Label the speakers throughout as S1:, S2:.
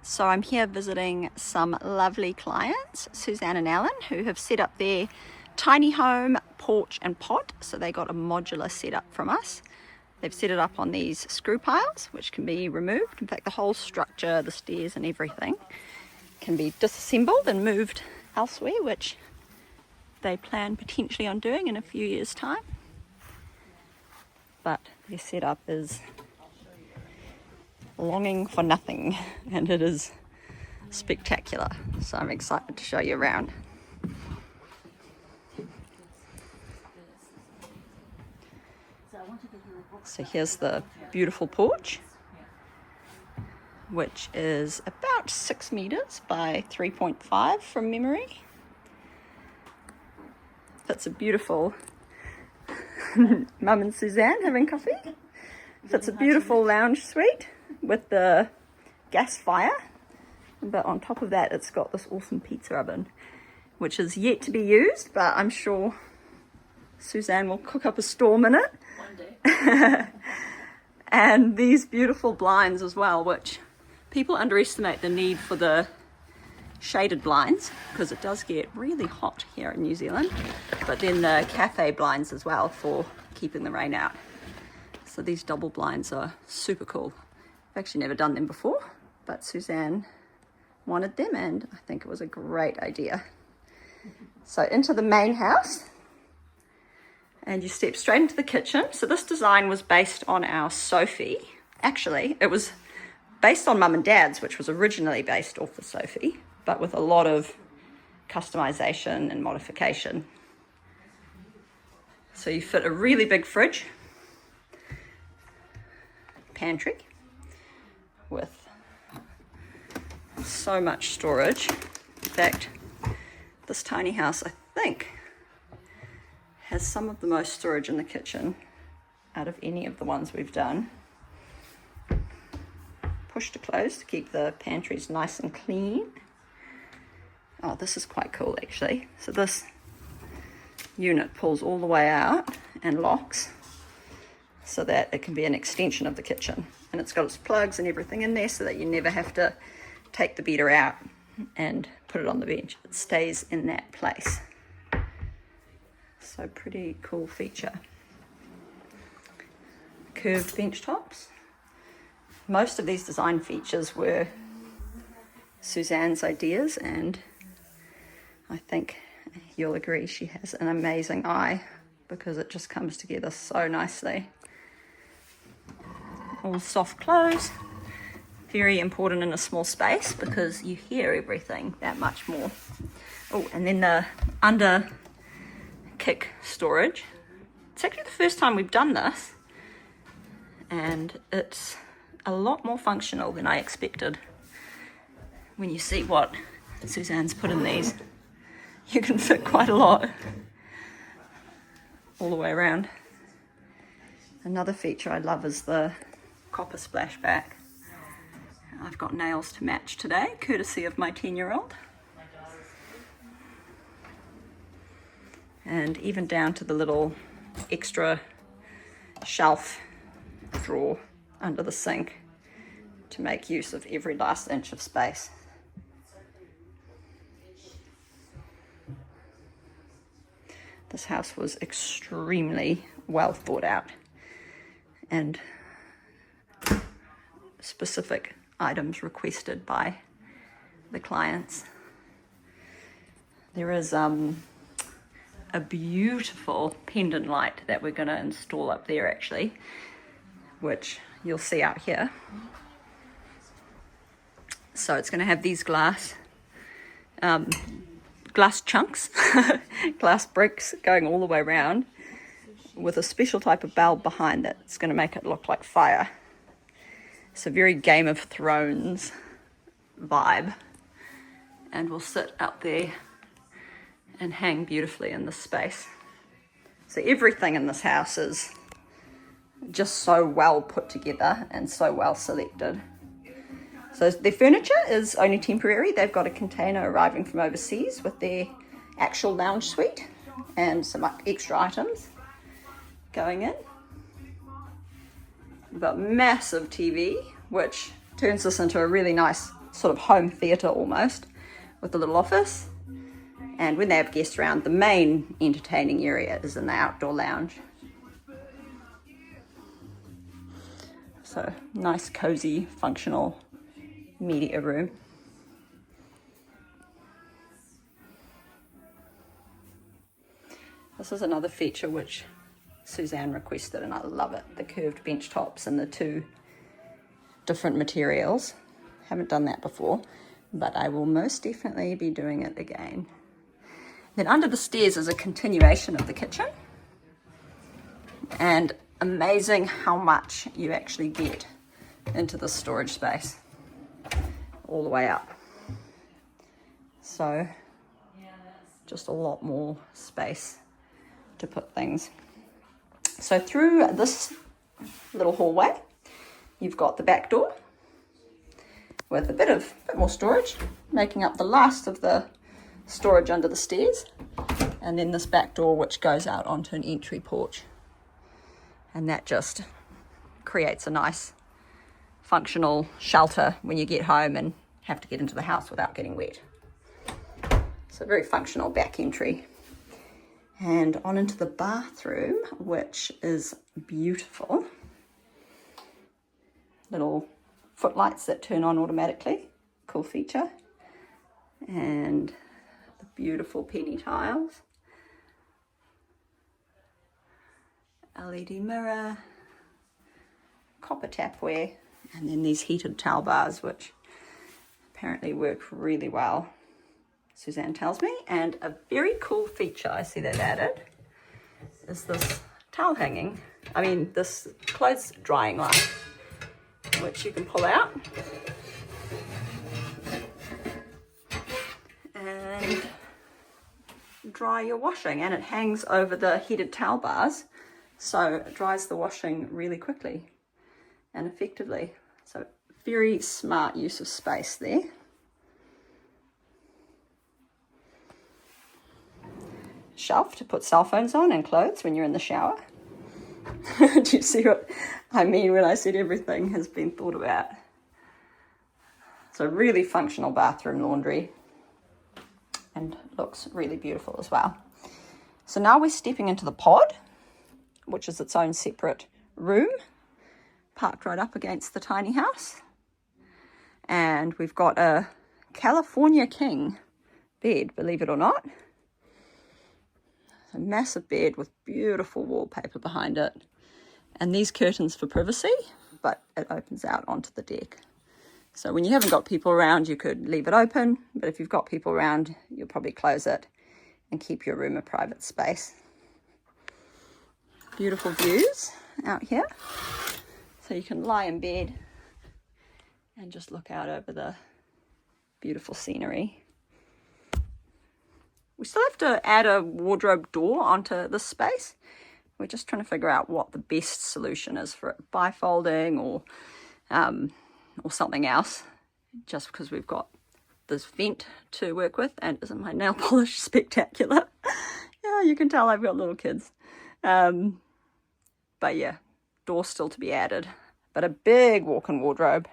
S1: So I'm here visiting some lovely clients, Suzanne and Alan, who have set up their tiny home, porch and pot. So they got a modular setup from us. They've set it up on these screw piles, which can be removed. In fact, the whole structure, the stairs and everything can be disassembled and moved elsewhere, which they plan potentially on doing in a few years' time. But their setup is longing for nothing, and it is spectacular. So I'm excited to show you around. So here's the beautiful porch, which is about 6 meters by 3.5 from memory. That's a beautiful Mum and Suzanne having coffee. That's a beautiful lounge suite with the gas fire, but on top of that it's got this awesome pizza oven, which is yet to be used, but I'm sure Suzanne will cook up a storm in it.
S2: One day.
S1: And these beautiful blinds as well, which people underestimate the need for the shaded blinds because it does get really hot here in New Zealand, but then the cafe blinds as well for keeping the rain out. So these double blinds are super cool. I've actually never done them before, but Suzanne wanted them and I think it was a great idea. So into the main house, and you step straight into the kitchen. So this design was based on our Sophie. Actually, it was based on Mum and Dad's, which was originally based off the Sophie, but with a lot of customization and modification. So you fit a really big fridge, pantry, with so much storage. In fact, this tiny house, I think, has some of the most storage in the kitchen out of any of the ones we've done. Push to close to keep the pantries nice and clean. Oh, this is quite cool actually. So this unit pulls all the way out and locks so that it can be an extension of the kitchen. And it's got its plugs and everything in there so that you never have to take the beater out and put it on the bench. It stays in that place. So pretty cool feature. Curved bench tops. Most of these design features were Suzanne's ideas, and I think you'll agree she has an amazing eye because it just comes together so nicely. All soft close. Very important in a small space because you hear everything that much more. Oh, and then the under kick storage. It's actually the first time we've done this, and it's a lot more functional than I expected. When you see what Suzanne's put in these, you can fit quite a lot all the way around. Another feature I love is the copper splashback. I've got nails to match today, courtesy of my 10-year-old. And even down to the little extra shelf drawer under the sink to make use of every last inch of space. This house was extremely well thought out, and specific items requested by the clients. There is a beautiful pendant light that we're going to install up there actually, which you'll see out here. So it's going to have these glass chunks, glass bricks going all the way around with a special type of bulb behind it. It's going to make it look like fire. It's a very Game of Thrones vibe, and will sit out there and hang beautifully in this space. So everything in this house is just so well put together and so well selected. So their furniture is only temporary. They've got a container arriving from overseas with their actual lounge suite and some extra items going in. We've got massive TV, which turns this into a really nice sort of home theatre almost, with a little office. And when they have guests around, the main entertaining area is in the outdoor lounge. So nice, cozy, functional media room. This is another feature which Suzanne requested, and I love it. The curved bench tops and the two different materials. Haven't done that before, but I will most definitely be doing it again. Then under the stairs is a continuation of the kitchen, and amazing how much you actually get into the storage space all the way up. So just a lot more space to put things. So through this little hallway, you've got the back door with a bit more storage, making up the last of the storage under the stairs, and then this back door which goes out onto an entry porch, and that just creates a nice functional shelter when you get home and have to get into the house without getting wet. So very functional back entry. And on into the bathroom, which is beautiful. Little footlights that turn on automatically, cool feature. And the beautiful penny tiles. LED mirror, copper tapware, and then these heated towel bars, which apparently work really well, Suzanne tells me. And a very cool feature I see they've added is this towel hanging, this clothes drying line, which you can pull out and dry your washing, and it hangs over the heated towel bars, so it dries the washing really quickly and effectively. So very smart use of space there. Shelf to put cell phones on and clothes when you're in the shower. Do you see what I mean when I said everything has been thought about? So really functional bathroom laundry, and looks really beautiful as well. So now we're stepping into the pod, which is its own separate room, parked right up against the tiny house. And we've got a California King bed, believe it or not. A massive bed with beautiful wallpaper behind it, and these curtains for privacy, but it opens out onto the deck. So when you haven't got people around, you could leave it open, but if you've got people around, you'll probably close it and keep your room a private space. Beautiful views out here, so you can lie in bed and just look out over the beautiful scenery. We still have to add a wardrobe door onto this space. We're just trying to figure out what the best solution is for it, bifolding or something else, just because we've got this vent to work with. And isn't my nail polish spectacular? Yeah, you can tell I've got little kids. But yeah, door still to be added, but a big walk-in wardrobe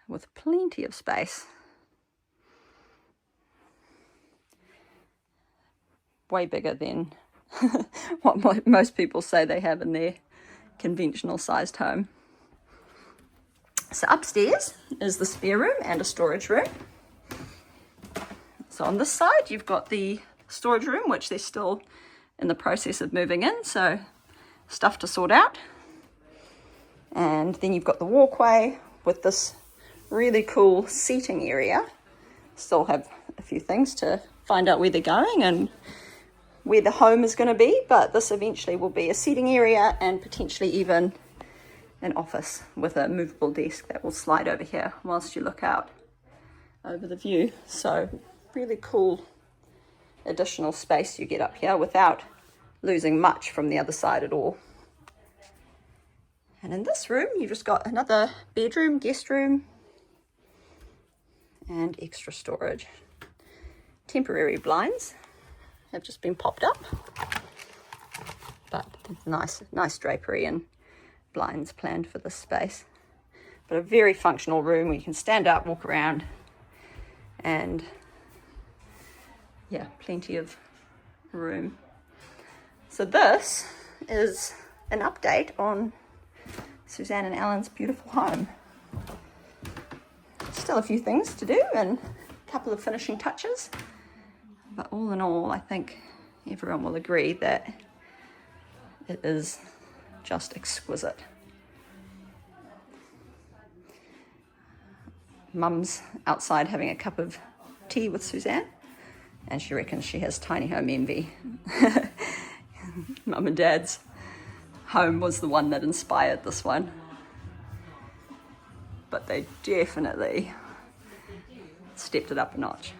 S1: with plenty of space. Way bigger than what most people say they have in their conventional sized home. So upstairs is the spare room and a storage room. So on this side you've got the storage room, which they're still in the process of moving in, so stuff to sort out. And then you've got the walkway with this really cool seating area. Still have a few things to find out where they're going and where the home is going to be, but this eventually will be a seating area and potentially even an office with a movable desk that will slide over here whilst you look out over the view. So really cool additional space you get up here without losing much from the other side at all. And in this room you've just got another bedroom, guest room, and extra storage. Temporary blinds have just been popped up, but nice drapery and blinds planned for this space. but a very functional room where you can stand up, walk around, and yeah, plenty of room. So this is an update on Suzanne and Alan's beautiful home. Still a few things to do and a couple of finishing touches, but all in all, I think everyone will agree that it is just exquisite. Mum's outside having a cup of tea with Suzanne, and she reckons she has tiny home envy. Mum and Dad's home was the one that inspired this one, but they definitely stepped it up a notch.